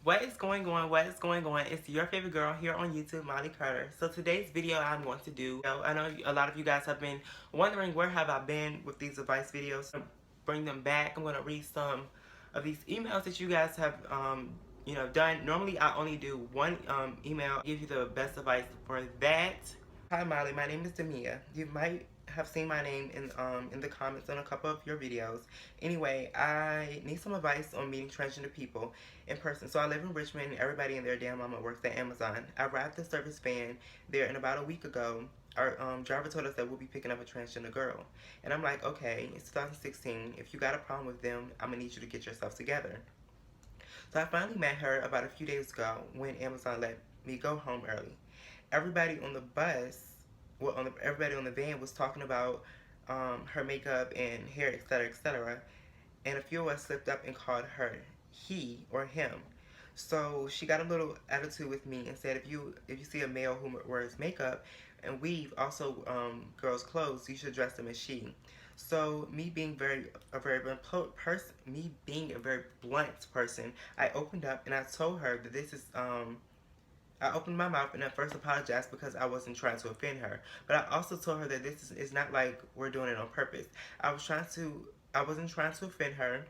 What is going on? What is going on? It's your favorite girl here on YouTube, Molly Carter. So today's video I'm going to do, I know a lot of you guys have been wondering where have I been with these advice videos. I'm bring them back. I'm going to read some of these emails that you guys have done. Normally I only do one email, give you the best advice for that. Hi Molly, my name is Demia. You might have seen my name in the comments on a couple of your videos. Anyway, I need some advice on meeting transgender people in person. So I live in Richmond. Everybody and their damn mama works at Amazon. I arrived the service van there and about a week ago. Our driver told us that we'll be picking up a transgender girl. And I'm like, okay, it's 2016. If you got a problem with them, I'm going to need you to get yourself together. So I finally met her about a few days ago when Amazon let me go home early. Everybody on the bus, everybody on the van was talking about her makeup and hair, etc., etc. And a few of us slipped up and called her he or him. So she got a little attitude with me and said, if you see a male who wears makeup and weave, also girls' clothes, you should dress them as she. So me being a very blunt person, I opened up and I told her that this is I opened my mouth and at first apologized because I wasn't trying to offend her. But I also told her that this is not like we're doing it on purpose. I wasn't trying to offend her,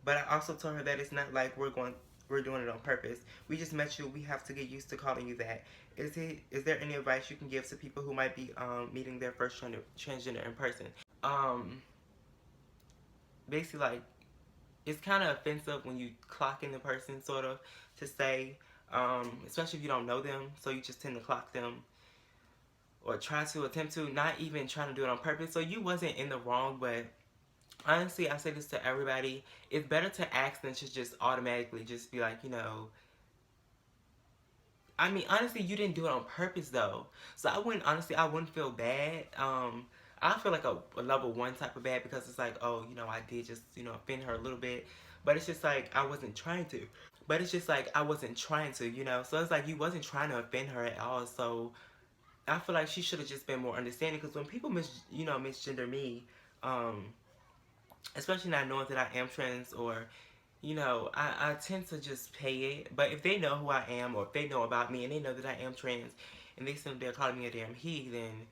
but I also told her that it's not like we're doing it on purpose. We just met you. We have to get used to calling you that. Is there any advice you can give to people who might be meeting their first transgender in person? Um, Basically, like, it's kind of offensive when you clock in the person, sort of, to say, especially if you don't know them, so you just tend to clock them or try to attempt to, not even trying to do it on purpose. So you wasn't in the wrong, but honestly, I say this to everybody, it's better to ask than to just automatically just be like, I mean, honestly, you didn't do it on purpose, though. So I wouldn't feel bad. I feel like a level 1 type of bad because it's like, oh, I did just, offend her a little bit. But it's just like, I wasn't trying to. So it's like, you wasn't trying to offend her at all. So I feel like she should have just been more understanding. Because when people misgender me, um, especially not knowing that I am trans or I tend to just pay it. But if they know who I am or if they know about me and they know that I am trans and they sit there calling me a damn he, then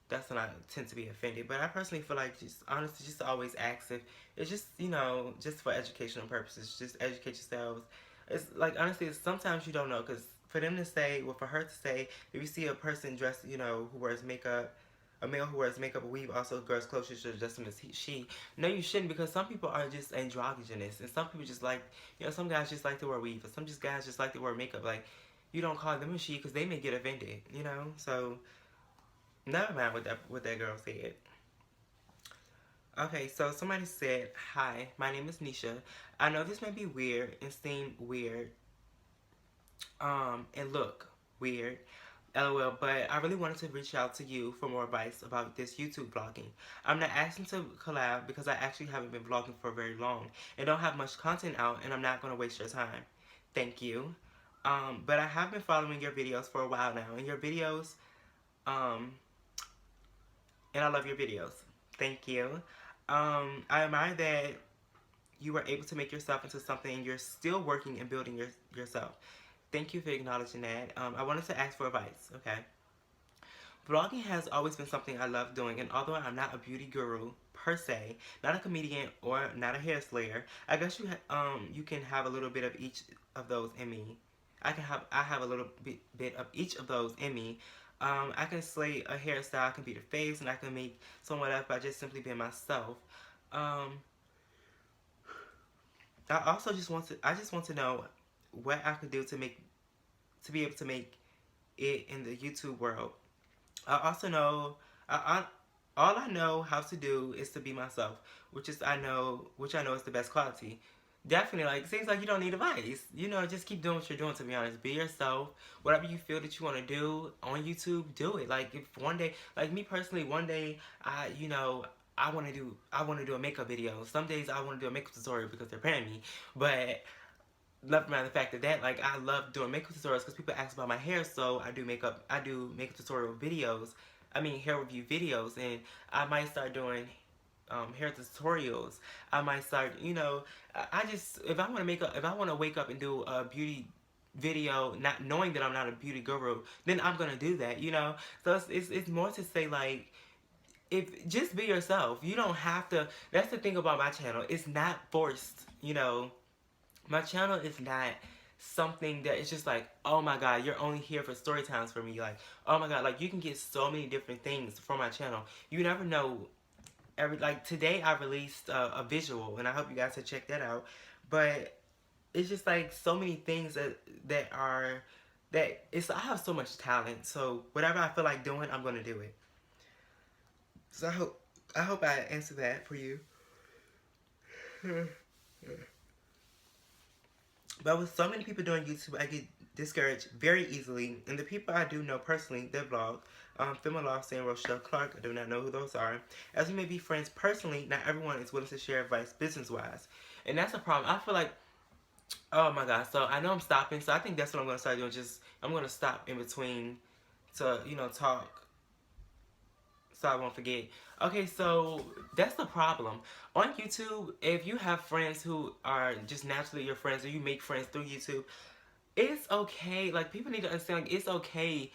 that's when I tend to be offended. But I personally feel like just honestly just to always ask if it's just, just for educational purposes, just educate yourselves. It's like honestly sometimes you don't know because for them to say, well for her to say, if you see a person dressed, who wears makeup, a male who wears makeup or weave, also girls' clothes should dress them as she. No, you shouldn't because some people are just androgynous and some people just like, some guys just like to wear weave, or some just guys just like to wear makeup. Like, you don't call them a she because they may get offended. So never mind what that girl said. Okay, so somebody said, hi, my name is Nisha. I know this may be weird and seem weird, and look weird. LOL, but I really wanted to reach out to you for more advice about this YouTube vlogging. I'm not asking to collab because I actually haven't been vlogging for very long and don't have much content out and I'm not going to waste your time. Thank you. But I have been following your videos for a while now and your videos, um, and I love your videos. Thank you. I admire that you were able to make yourself into something and you're still working and building yourself. Thank you for acknowledging that. I wanted to ask for advice, okay? Vlogging has always been something I love doing, and although I'm not a beauty guru per se, not a comedian or not a hair slayer, I guess you can have a little bit of each of those in me. I have a little bit of each of those in me. I can slay a hairstyle, I can be the face, and I can make someone up by just simply being myself. I just want to know what I could do to be able to make it in the YouTube world. I also know, all I know how to do is to be myself, which I know is the best quality. Definitely, like, seems like you don't need advice. Just keep doing what you're doing, to be honest. Be yourself. Whatever you feel that you want to do on YouTube, do it. Like, if one day, like me personally, one day, I want to do a makeup video. Some days I want to do a makeup tutorial because they're paying me. But love around the fact that like I love doing makeup tutorials because people ask about my hair, so I do makeup tutorial videos. I mean hair review videos, and I might start doing hair tutorials. I might start, you know, I just, if I want to make up, if I want to wake up and do a beauty video, not knowing that I'm not a beauty guru, then I'm gonna do that, you know. So it's more to say, like, if just be yourself. You don't have to. That's the thing about my channel. It's not forced, you know. My channel is not something that it's just like, oh my god, you're only here for story times for me. Like, oh my god, like, you can get so many different things from my channel. You never know. Like, today I released a visual, and I hope you guys have checked that out. But it's just like so many things that it's, I have so much talent. So whatever I feel like doing, I'm gonna do it. So I hope I answered that for you. But with so many people doing YouTube, I get discouraged very easily. And the people I do know personally, they vlog. Film Lost and Rochelle Clark, I do not know who those are. As we may be friends personally, not everyone is willing to share advice business-wise. And that's a problem. I feel like, oh my god, so I know I'm stopping. So I think that's what I'm going to start doing. Just, I'm going to stop in between to, you know, talk so I won't forget. Okay, so that's the problem. On YouTube, if you have friends who are just naturally your friends, or you make friends through YouTube, it's okay. Like, people need to understand, like, it's okay.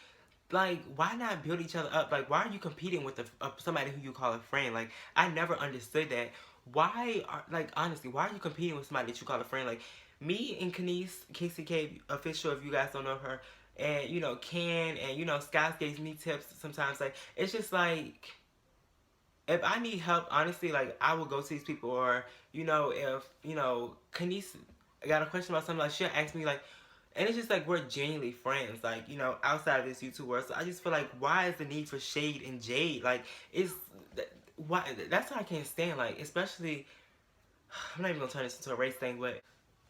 Like, why not build each other up? Like, why are you competing with somebody who you call a friend? Like, I never understood that. Like, honestly, why are you competing with somebody that you call a friend? Like, me and KCK official, if you guys don't know her, and, you know, Ken, and, you know, Sky gives me tips sometimes. Like, it's just like, if I need help, honestly, like, I will go to these people. Or, you know, if, you know, Kenise got a question about something, like, she'll ask me, like, and it's just like, we're genuinely friends, like, you know, outside of this YouTube world. So I just feel like, why is the need for shade and jade? Like, it's, why, that's what I can't stand, like, especially, I'm not even gonna turn this into a race thing, but,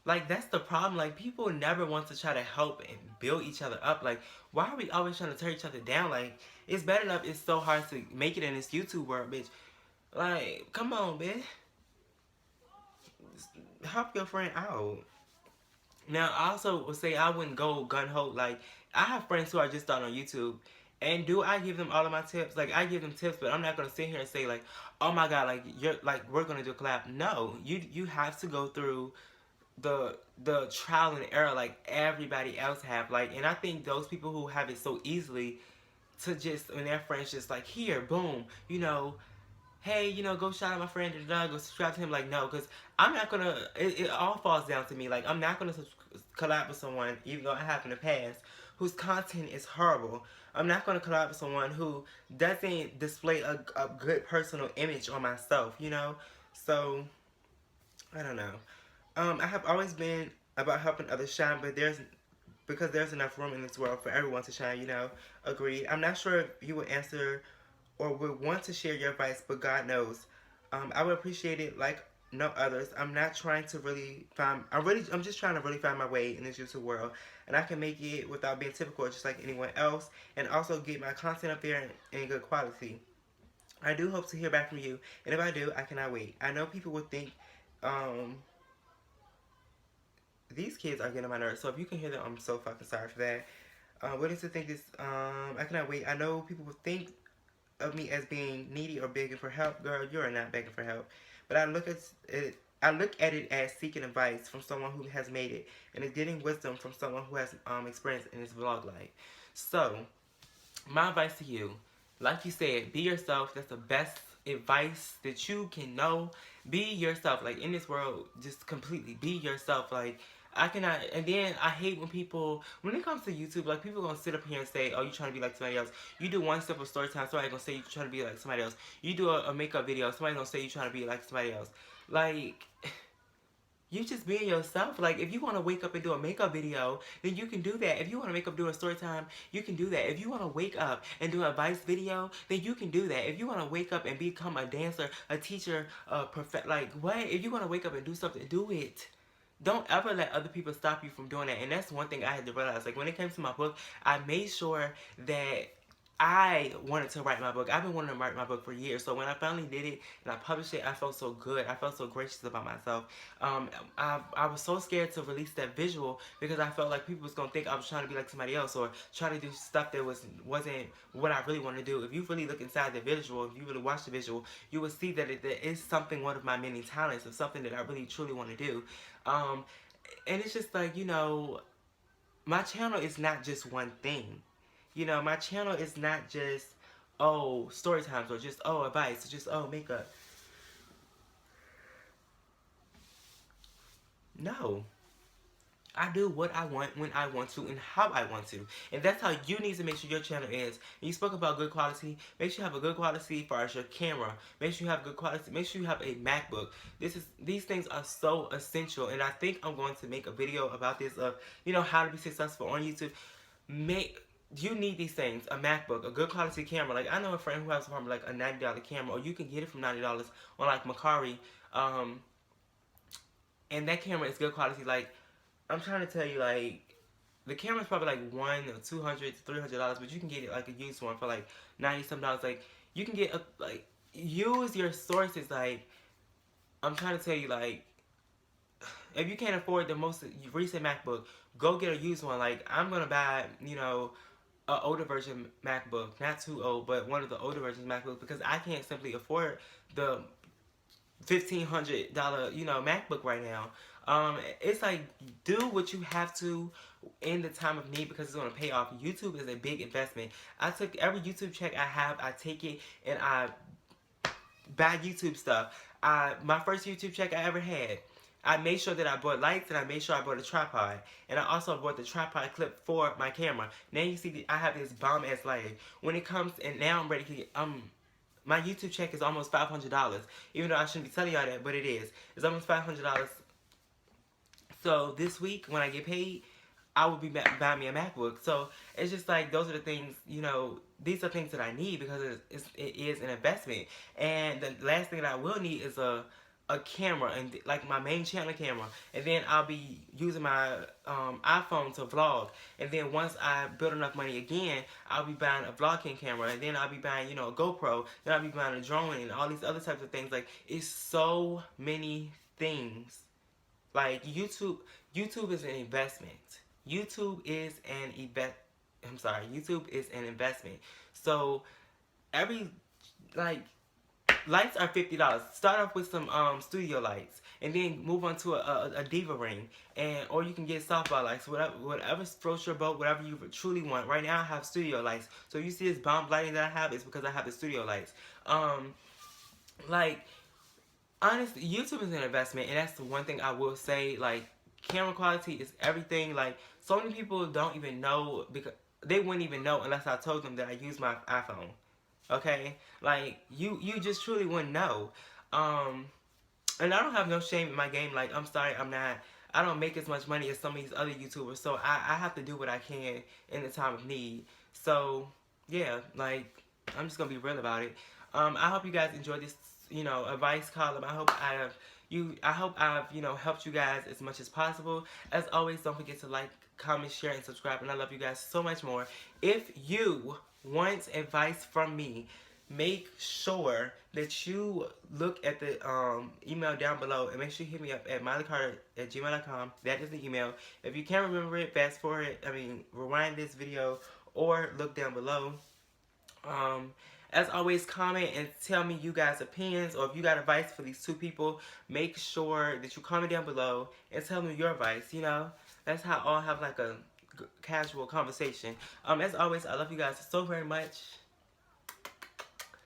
like, that's the problem. Like, people never want to try to help and build each other up. Like, why are we always trying to tear each other down? Like, it's bad enough it's so hard to make it in this YouTube world, bitch. Like, come on, bitch. Help your friend out. Now, I also would say I wouldn't go gun-ho. Like, I have friends who are just starting on YouTube. And do I give them all of my tips? Like, I give them tips, but I'm not going to sit here and say, like, oh my god, like, we're going to do a collab. No, you have to go through the trial and error like everybody else have. Like, and I think those people who have it so easily to just, when their friends just like, here, boom, you know, hey, you know, go shout out my friend, go subscribe to him. Like, no, because I'm not gonna, it all falls down to me. Like, I'm not gonna collab with someone, even though I have in the past, whose content is horrible. I'm not gonna collab with someone who doesn't display a good personal image on myself, you know. So I don't know. I have always been about helping others shine, but because there's enough room in this world for everyone to shine, you know. Agreed. I'm not sure if you would answer or would want to share your advice, but God knows. I would appreciate it like no others. I'm not trying to really find, I'm just trying to really find my way in this YouTube world. And I can make it without being typical just like anyone else, and also get my content up there in good quality. I do hope to hear back from you, and if I do, I cannot wait. I know people would think, these kids are getting on my nerves, so if you can hear them, I'm so fucking sorry for that. What is to think this, I cannot wait. I know people would think of me as being needy or begging for help. Girl, you are not begging for help. But I look at it as seeking advice from someone who has made it, and is getting wisdom from someone who has experience in this vlog life. So, my advice to you, like you said, be yourself. That's the best advice that you can know. Be yourself. Like, in this world, just completely be yourself. Like, I cannot, and then I hate when it comes to YouTube, like, people gonna sit up here and say, oh, you trying to be like somebody else. You do one step of story time, somebody gonna say you trying to be like somebody else. You do a makeup video, somebody gonna say you trying to be like somebody else. Like, you just being yourself. Like, if you want to wake up and do a makeup video, then you can do that. If you want to wake up do a story time, you can do that. If you want to wake up and do an advice video, then you can do that. If you want to wake up and become a dancer, a teacher, like, what? If you want to wake up and do something, do it. Don't ever let other people stop you from doing that. And that's one thing I had to realize. Like, when it came to my book, I made sure that I wanted to write my book. I've been wanting to write my book for years. So when I finally did it and I published it, I felt so good. I felt so gracious about myself. I was so scared to release that visual because I felt like people was gonna think I was trying to be like somebody else or trying to do stuff that wasn't what I really want to do. If you really look inside the visual, if you really watch the visual, you will see that there is something, one of my many talents, of something that I really truly want to do. And it's just like, my channel is not just one thing. My channel is not just, oh, story times, or just, oh, advice, or just, oh, makeup. No. I do what I want, when I want to, and how I want to. And that's how you need to make sure your channel is. And you spoke about good quality. Make sure you have a good quality as far as your camera. Make sure you have good quality. Make sure you have a MacBook. These things are so essential. And I think I'm going to make a video about this of, how to be successful on YouTube. You need these things: a MacBook, a good quality camera. Like, I know a friend who has from like a $90 camera, or you can get it from $90 on like Macari. And that camera is good quality. Like, I'm trying to tell you, like, the camera's probably like $100 or $200 to $300, but you can get it like a used one for like $90 some. Like, you can get like, use your sources. Like, I'm trying to tell you, like, if you can't afford the most recent MacBook, go get a used one. Like, I'm gonna buy, an older version MacBook, not too old, but one of the older versions MacBook, because I can't simply afford the $1,500, MacBook right now. It's like, do what you have to in the time of need, because it's going to pay off. YouTube is a big investment. I took every YouTube check I have, I take it and I buy YouTube stuff. My first YouTube check I ever had, I made sure that I bought lights, and I made sure I bought a tripod. And I also bought the tripod clip for my camera. Now you see I have this bomb ass lighting. When it comes, and now I'm ready to get, my YouTube check is almost $500. Even though I shouldn't be telling y'all that, but it is. It's almost $500. So this week, when I get paid, I will be buying me a MacBook. So it's just like, those are the things, these are things that I need, because it is an investment. And the last thing that I will need is a camera, and like my main channel camera. And then I'll be using my iPhone to vlog. And then once I build enough money again, I'll be buying a vlogging camera. And then I'll be buying, a GoPro. Then I'll be buying a drone and all these other types of things. Like, it's so many things. Like, YouTube is an investment. YouTube is YouTube is an investment. So lights are $50. Start off with some studio lights, and then move on to a diva ring, or you can get softball lights, whatever floats your boat, whatever you truly want. Right now I have studio lights, so you see this bomb lighting that I have is because I have the studio lights. Like, honestly, YouTube is an investment, and that's the one thing I will say. Like, camera quality is everything. Like, so many people don't even know, because they wouldn't even know unless I told them that I use my iPhone. Okay? Like, you just truly wouldn't know. And I don't have no shame in my game. Like, I'm sorry, I don't make as much money as some of these other YouTubers, so I have to do what I can in the time of need. So, yeah, like, I'm just gonna be real about it. I hope you guys enjoyed this, advice column. I hope I've helped you guys as much as possible. As always, don't forget to like, comment, share, and subscribe, and I love you guys so much more. If you want advice from me, make sure that you look at the email down below, and make sure you hit me up at mileycarter@gmail.com. That is the email. If you can't remember it, fast forward, rewind this video, or look down below. As always, comment and tell me you guys' opinions, or if you got advice for these two people, make sure that you comment down below and tell me your advice. That's how I'll have like a casual conversation. As always, I love you guys so very much.